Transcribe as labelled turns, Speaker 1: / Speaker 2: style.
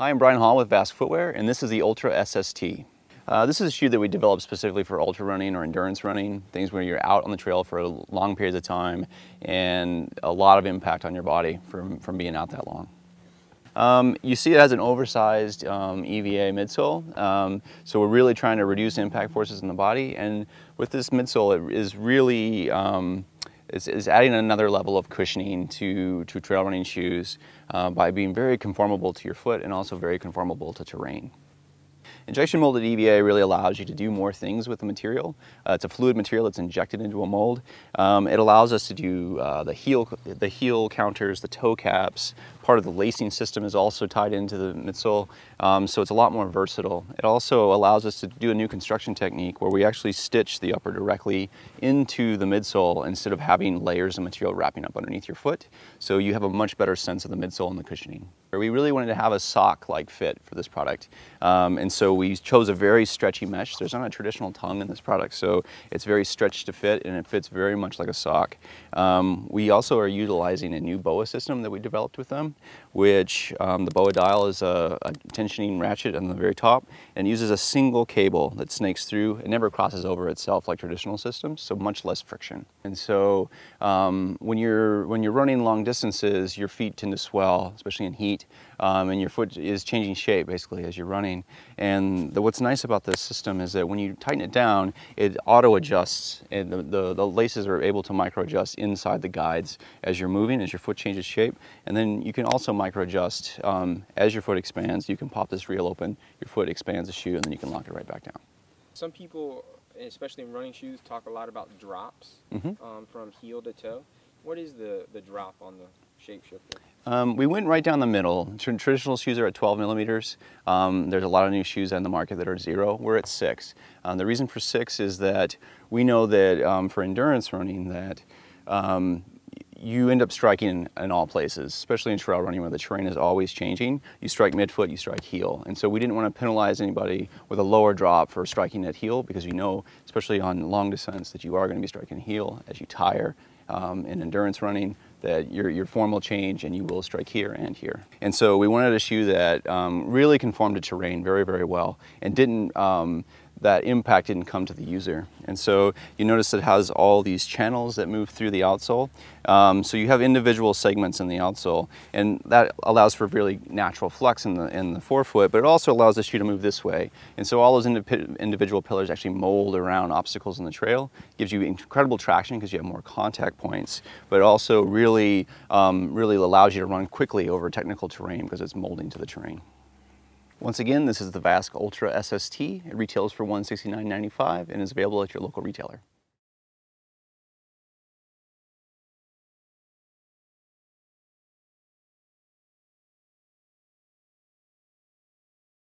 Speaker 1: Hi, I'm Brian Hall with Vasque Footwear, and this is the Ultra SST. This is a shoe that we developed specifically for ultra running or endurance running, things where you're out on the trail for long periods of time and a lot of impact on your body from being out that long. You see it has an oversized EVA midsole, so we're really trying to reduce impact forces in the body, and with this midsole it is really is adding another level of cushioning to trail running shoes by being very conformable to your foot and also very conformable to terrain. Injection molded EVA really allows you to do more things with the material. It's a fluid material that's injected into a mold. It allows us to do the heel counters, the toe caps. Part of the lacing system is also tied into the midsole, so it's a lot more versatile. It also allows us to do a new construction technique where we actually stitch the upper directly into the midsole instead of having layers of material wrapping up underneath your foot. So you have a much better sense of the midsole and the cushioning. We really wanted to have a sock-like fit for this product, and so we chose a very stretchy mesh. There's not a traditional tongue in this product, so it's very stretched to fit, and it fits very much like a sock. We also are utilizing a new BOA system that we developed with them, which the BOA dial is a tensioning ratchet on the very top and uses a single cable that snakes through. It never crosses over itself like traditional systems, so much less friction. And so when you're running long distances, your feet tend to swell, especially in heat, and your foot is changing shape basically as you're running. And what's nice about this system is that when you tighten it down, it auto adjusts, and the laces are able to micro adjust inside the guides as you're moving, as your foot changes shape. And then you can also micro adjust as your foot expands. You can pop this reel open, your foot expands the shoe, and then you can lock it right back down.
Speaker 2: Some people, especially in running shoes, talk a lot about drops from heel to toe. What is the drop on the shapeshifter?
Speaker 1: We went right down the middle. Traditional shoes are at 12 millimeters. There's a lot of new shoes on the market that are 0. We're at 6. The reason for 6 is that we know that for endurance running that you end up striking in all places, especially in trail running where the terrain is always changing. You strike midfoot, you strike heel. And so we didn't want to penalize anybody with a lower drop for striking at heel, because we know, especially on long descents, that you are going to be striking heel as you tire. In endurance running, that your form will change and you will strike here and here. And so we wanted a shoe that really conformed to terrain very, very well, and didn't that impact didn't come to the user. And so you notice it has all these channels that move through the outsole. So you have individual segments in the outsole, and that allows for really natural flex in the forefoot, but it also allows the shoe to move this way. And so all those individual pillars actually mold around obstacles in the trail. It gives you incredible traction because you have more contact points, but it also really allows you to run quickly over technical terrain because it's molding to the terrain. Once again, this is the Vasque Ultra SST. It retails for $169.95 and is available at your local retailer.